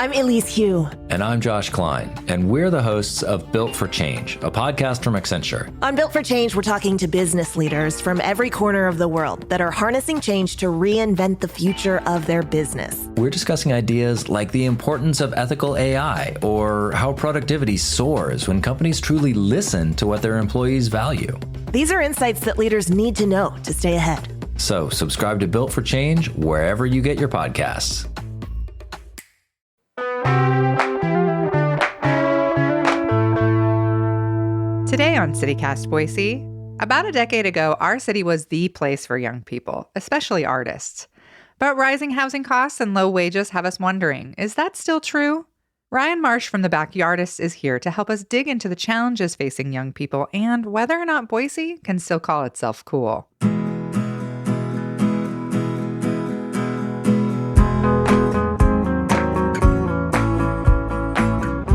I'm Elise Hugh. And I'm Josh Klein, and we're the hosts of Built for Change, a podcast from Accenture. On Built for Change, we're talking to business leaders from every corner of the world that are harnessing change to reinvent the future of their business. We're discussing ideas like the importance of ethical AI or how productivity soars when companies truly listen to what their employees value. These are insights that leaders need to know to stay ahead. So subscribe to Built for Change wherever you get your podcasts. Today on CityCast Boise, about a decade ago, our city was the place for young people, especially artists. But rising housing costs and low wages have us wondering, is that still true? Ryan Marsh from The Backyardists is here to help us dig into the challenges facing young people and whether or not Boise can still call itself cool.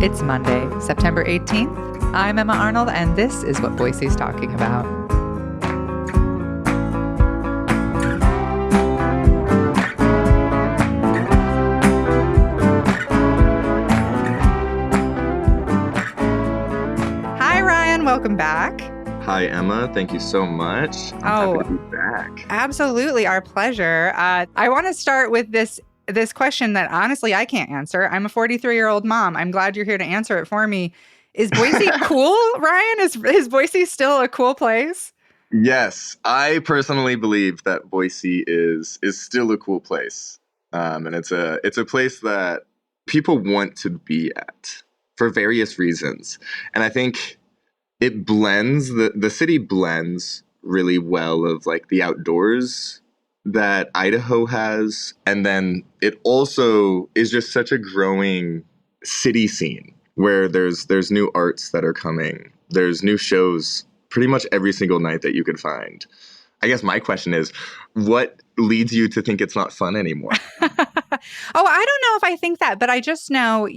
It's Monday, September 18th. I'm Emma Arnold, and this is what Boise's talking about. Hi, Ryan. Welcome back. Hi, Emma. Thank you so much. I'm happy to be back. Absolutely. Our pleasure. I want to start with this question that honestly I can't answer. I'm a 43-year-old mom. I'm glad you're here to answer it for me. Is Boise cool, Ryan? Is Boise still a cool place? Yes, I personally believe that Boise is still a cool place, and it's a place that people want to be at for various reasons. And I think it blends the city blends really well of like the outdoors that Idaho has, and then it also is just such a growing city scene where there's new arts that are coming. There's new shows pretty much every single night that you could find. I guess my question is, what leads you to think it's not fun anymore? Oh, I don't know if I think that, but I just know,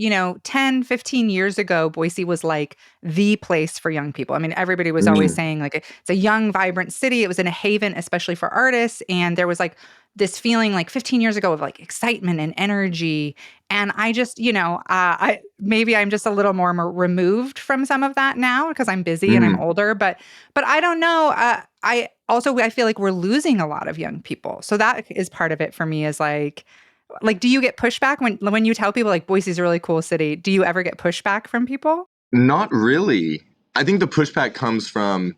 10, 15 years ago, Boise was like the place for young people. I mean, everybody was always saying like it's a young, vibrant city. It was in a haven, especially for artists. And there was like this feeling like 15 years ago of like excitement and energy. And I just, maybe I'm just a little more removed from some of that now because I'm busy and I'm older. But I don't know. I feel like we're losing a lot of young people. So that is part of it for me is like, do you get pushback when you tell people like Boise's a really cool city? Do you ever get pushback from people? Not really. I think the pushback comes from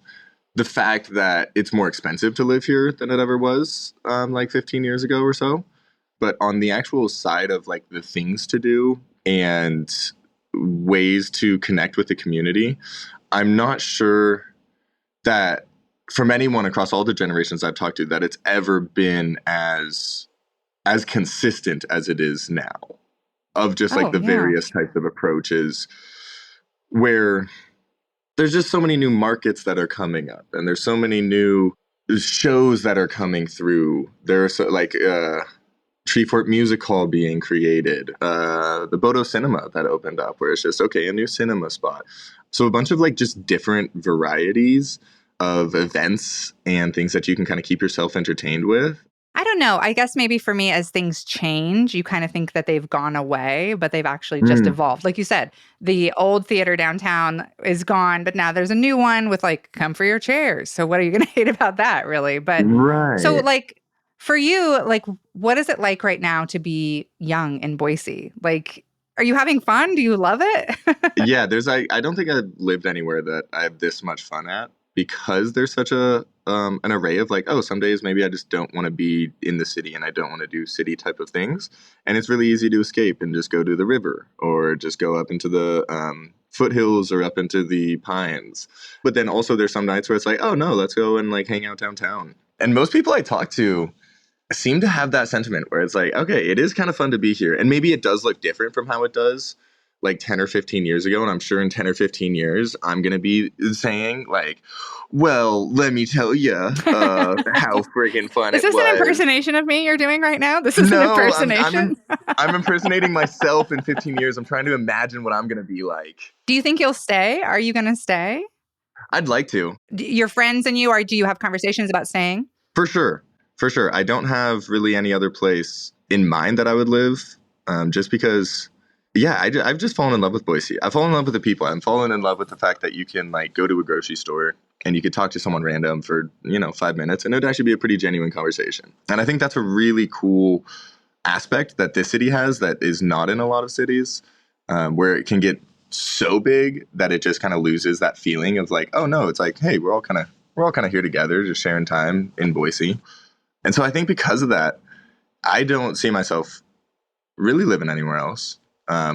the fact that it's more expensive to live here than it ever was like 15 years ago or so. But on the actual side of like the things to do and ways to connect with the community, I'm not sure that from anyone across all the generations I've talked to that it's ever been as consistent as it is now, of just like the various types of approaches where there's just so many new markets that are coming up and there's so many new shows that are coming through. There's like Treefort Music Hall being created, the Bodo Cinema that opened up where it's just, okay, a new cinema spot. So a bunch of like just different varieties of events and things that you can kind of keep yourself entertained with. I don't know. I guess maybe for me, as things change, you kind of think that they've gone away, but they've actually just evolved. Like you said, the old theater downtown is gone, but now there's a new one with like, come for your chairs. So what are you going to hate about that, really? But right. So like for you, like, what is it like right now to be young in Boise? Like, are you having fun? Do you love it? Yeah, I don't think I've lived anywhere that I have this much fun at because there's such an array of like, oh, some days maybe I just don't want to be in the city and I don't want to do city type of things. And it's really easy to escape and just go to the river or just go up into the foothills or up into the pines. But then also there's some nights where it's like, oh no, let's go and like hang out downtown. And most people I talk to seem to have that sentiment where it's like, okay, it is kind of fun to be here. And maybe it does look different from how it does like 10 or 15 years ago. And I'm sure in 10 or 15 years, I'm going to be saying like, well, let me tell you how friggin' fun it was. Is this an impersonation of me you're doing right now? This is an impersonation? I'm impersonating myself in 15 years. I'm trying to imagine what I'm going to be like. Do you think you'll stay? Are you going to stay? I'd like to. Your friends and you, or do you have conversations about staying? For sure. For sure. I don't have really any other place in mind that I would live, just because Yeah, I've just fallen in love with Boise. I've fallen in love with the people. I'm fallen in love with the fact that you can like go to a grocery store and you could talk to someone random for 5 minutes, and it would actually be a pretty genuine conversation. And I think that's a really cool aspect that this city has that is not in a lot of cities, where it can get so big that it just kind of loses that feeling of like, oh no, it's like, hey, we're all kind of here together, just sharing time in Boise. And so I think because of that, I don't see myself really living anywhere else,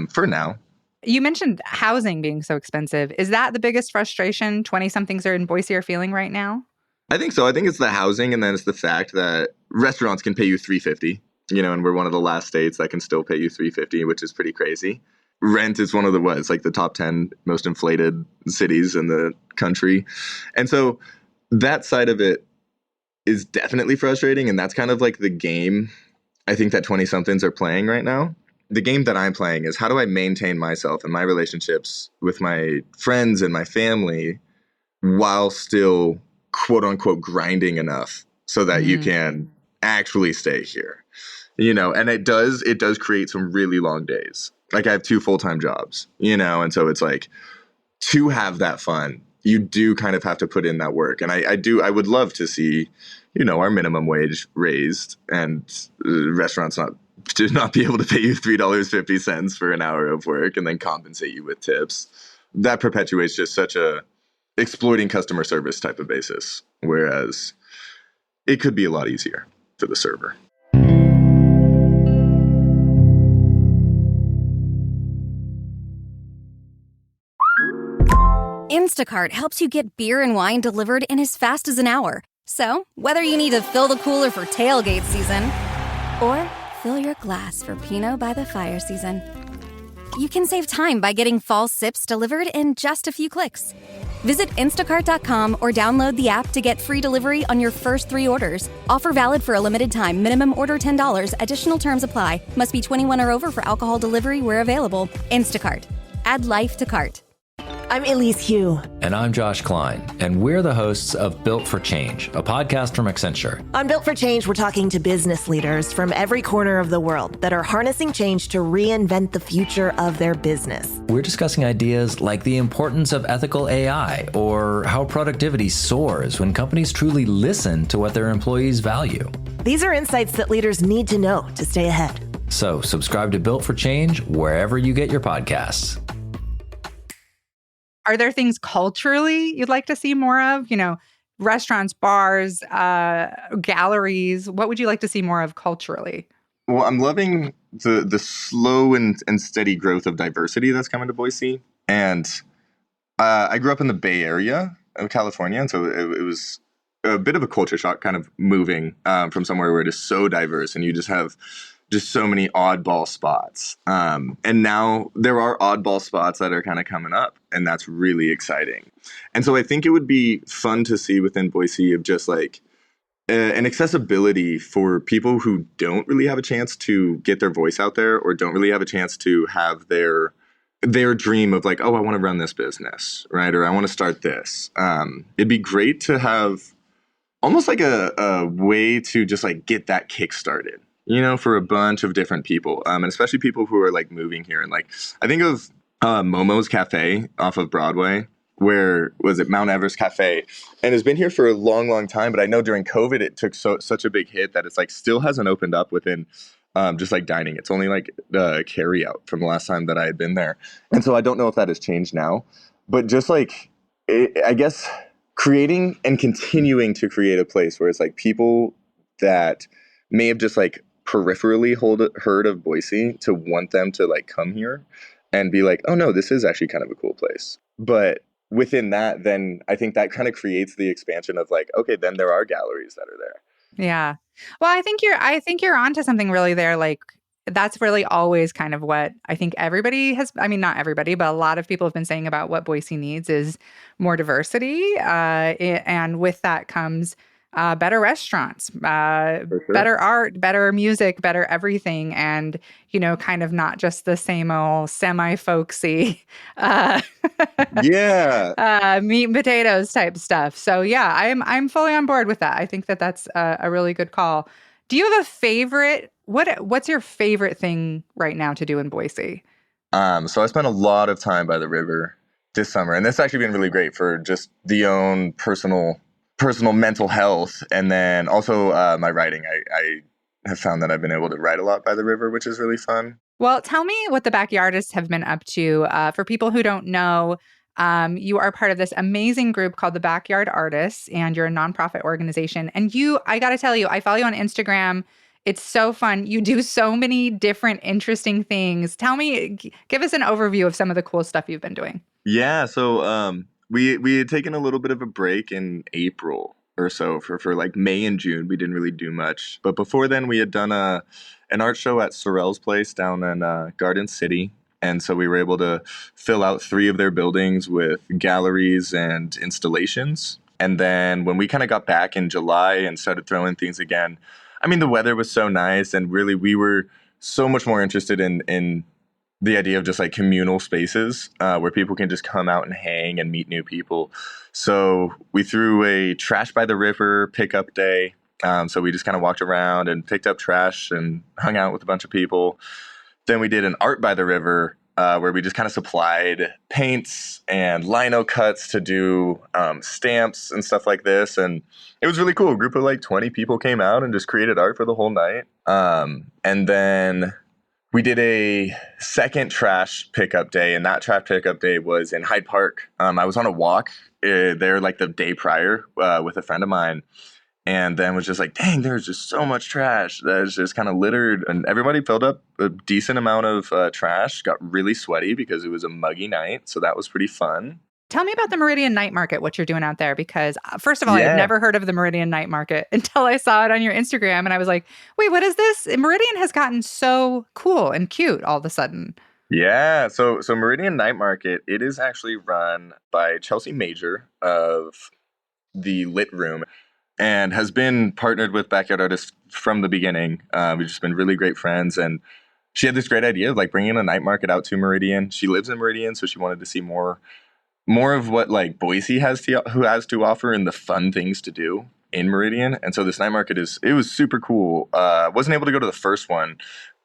for now. You mentioned housing being so expensive. Is that the biggest frustration 20-somethings are in Boise are feeling right now? I think so. I think it's the housing, and then it's the fact that restaurants can pay you $350, and we're one of the last states that can still pay you $350, which is pretty crazy. Rent is one of it's like the top 10 most inflated cities in the country. And so that side of it is definitely frustrating, and that's kind of like the game I think that 20-somethings are playing right now. The game that I'm playing is, how do I maintain myself and my relationships with my friends and my family while still quote unquote grinding enough so that you can actually stay here. And it does create some really long days. Like, I have 2 full-time jobs, and so it's like, to have that fun, you do kind of have to put in that work. And I would love to see, our minimum wage raised, and restaurants not be able to pay you $3.50 for an hour of work and then compensate you with tips. That perpetuates just such a exploiting customer service type of basis, whereas it could be a lot easier for the server. Instacart helps you get beer and wine delivered in as fast as an hour. So, whether you need to fill the cooler for tailgate season or fill your glass for Pinot by the fire season, you can save time by getting fall sips delivered in just a few clicks. Visit instacart.com or download the app to get free delivery on your first 3 orders. Offer valid for a limited time. Minimum order $10. Additional terms apply. Must be 21 or over for alcohol delivery where available. Instacart. Add life to cart. I'm Elise Hugh. And I'm Josh Klein, and we're the hosts of Built for Change, a podcast from Accenture. On Built for Change, we're talking to business leaders from every corner of the world that are harnessing change to reinvent the future of their business. We're discussing ideas like the importance of ethical AI, or how productivity soars when companies truly listen to what their employees value. These are insights that leaders need to know to stay ahead. So subscribe to Built for Change wherever you get your podcasts. Are there things culturally you'd like to see more of? Restaurants, bars, galleries. What would you like to see more of culturally? Well, I'm loving the slow and steady growth of diversity that's coming to Boise. And I grew up in the Bay Area of California, and so it was a bit of a culture shock kind of moving from somewhere where it is so diverse, and you just have just so many oddball spots. And now there are oddball spots that are kind of coming up, and that's really exciting. And so I think it would be fun to see within Boise of just like an accessibility for people who don't really have a chance to get their voice out there, or don't really have a chance to have their dream of like, oh, I want to run this business, right? Or I want to start this. It'd be great to have almost like a way to just like get that kick started, for a bunch of different people, and especially people who are like moving here. And like, I think of Momo's Cafe off of Broadway, where was it, Mount Everest Cafe, and has been here for a long, long time. But I know during COVID, it took such a big hit that it's like still hasn't opened up within just like dining. It's only like carry out from the last time that I had been there. And so I don't know if that has changed now, but just like, I guess creating and continuing to create a place where it's like people that may have just like peripherally heard of Boise to want them to like come here and be like, oh no, this is actually kind of a cool place. But within that, then I think that kind of creates the expansion of like, okay, then there are galleries that are there. Yeah. Well, I think you're onto something really there. Like, that's really always kind of what I think everybody has. I mean, not everybody, but a lot of people have been saying about what Boise needs is more diversity. And with that comes better restaurants, better art, better music, better everything. And, kind of not just the same old semi-folksy meat and potatoes type stuff. So yeah, I'm fully on board with that. I think that that's a really good call. Do you have a favorite? What's your favorite thing right now to do in Boise? So I spent a lot of time by the river this summer, and that's actually been really great for just the own personal mental health. And then also my writing. I have found that I've been able to write a lot by the river, which is really fun. Well, tell me what the Backyardists have been up to. For people who don't know, you are part of this amazing group called the Backyard Artists, and you're a nonprofit organization. And I got to tell you, I follow you on Instagram. It's so fun. You do so many different interesting things. Tell me, give us an overview of some of the cool stuff you've been doing. Yeah, so we had taken a little bit of a break in April or so for like May and June. We didn't really do much, but before then we had done an art show at Sorrell's place down in Garden City, and so we were able to fill out 3 of their buildings with galleries and installations. And then when we kind of got back in July and started throwing things again, I mean, the weather was so nice, and really we were so much more interested in the idea of just like communal spaces where people can just come out and hang and meet new people. So we threw a trash by the river pickup day. So we just kind of walked around and picked up trash and hung out with a bunch of people. Then we did an art by the river where we just kind of supplied paints and lino cuts to do stamps and stuff like this. And it was really cool. A group of like 20 people came out and just created art for the whole night. And then we did a second trash pickup day, and that trash pickup day was in Hyde Park. I was on a walk there like the day prior with a friend of mine, and then was just like, dang, there's just so much trash that is just kind of littered. And everybody filled up a decent amount of trash, got really sweaty because it was a muggy night. So that was pretty fun. Tell me about the Meridian Night Market, what you're doing out there, because first of all, I've never heard of the Meridian Night Market until I saw it on your Instagram. And I was like, wait, what is this? Meridian has gotten so cool and cute all of a sudden. Yeah. So Meridian Night Market, it is actually run by Chelsea Major of the Lit Room and has been partnered with Backyard Artists from the beginning. We've just been really great friends. And she had this great idea of like bringing a night market out to Meridian. She lives in Meridian, so she wanted to see more of what like Boise has to offer and the fun things to do in Meridian. And so this night market it was super cool. Wasn't able to go to the first one,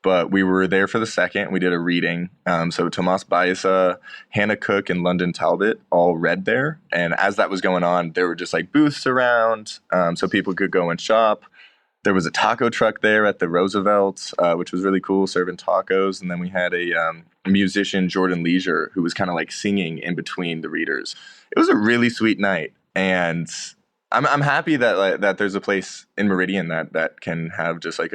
but we were there for the second. We did a reading. So Tomas Baeza, Hannah Cook, and London Talbot all read there. And as that was going on, there were just like booths around so people could go and shop. There was a taco truck there at the Roosevelt, which was really cool, serving tacos. And then we had a musician, Jordan Leisure, who was kind of like singing in between the readers. It was a really sweet night. And I'm happy that there's a place in Meridian that can have just like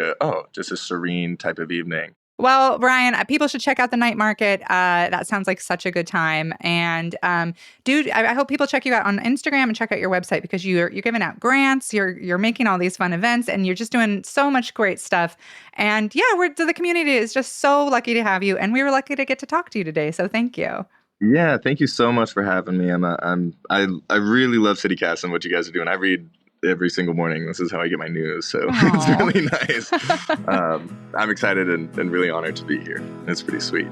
just a serene type of evening. Well, Brian, people should check out the night market. That sounds like such a good time. And dude, I hope people check you out on Instagram and check out your website, because you're giving out grants, you're making all these fun events, and you're just doing so much great stuff. And yeah, the community is just so lucky to have you, and we were lucky to get to talk to you today. So thank you. Yeah, thank you so much for having me. I really love CityCast and what you guys are doing. I read every single morning. This is how I get my news, so it's really nice. I'm excited and really honored to be here. It's pretty sweet.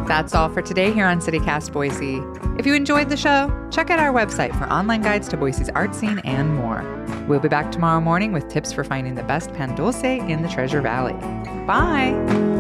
That's all for today here on CityCast Boise. If you enjoyed the show, check out our website for online guides to Boise's art scene and more. We'll be back tomorrow morning with tips for finding the best pan dulce in the Treasure Valley. Bye!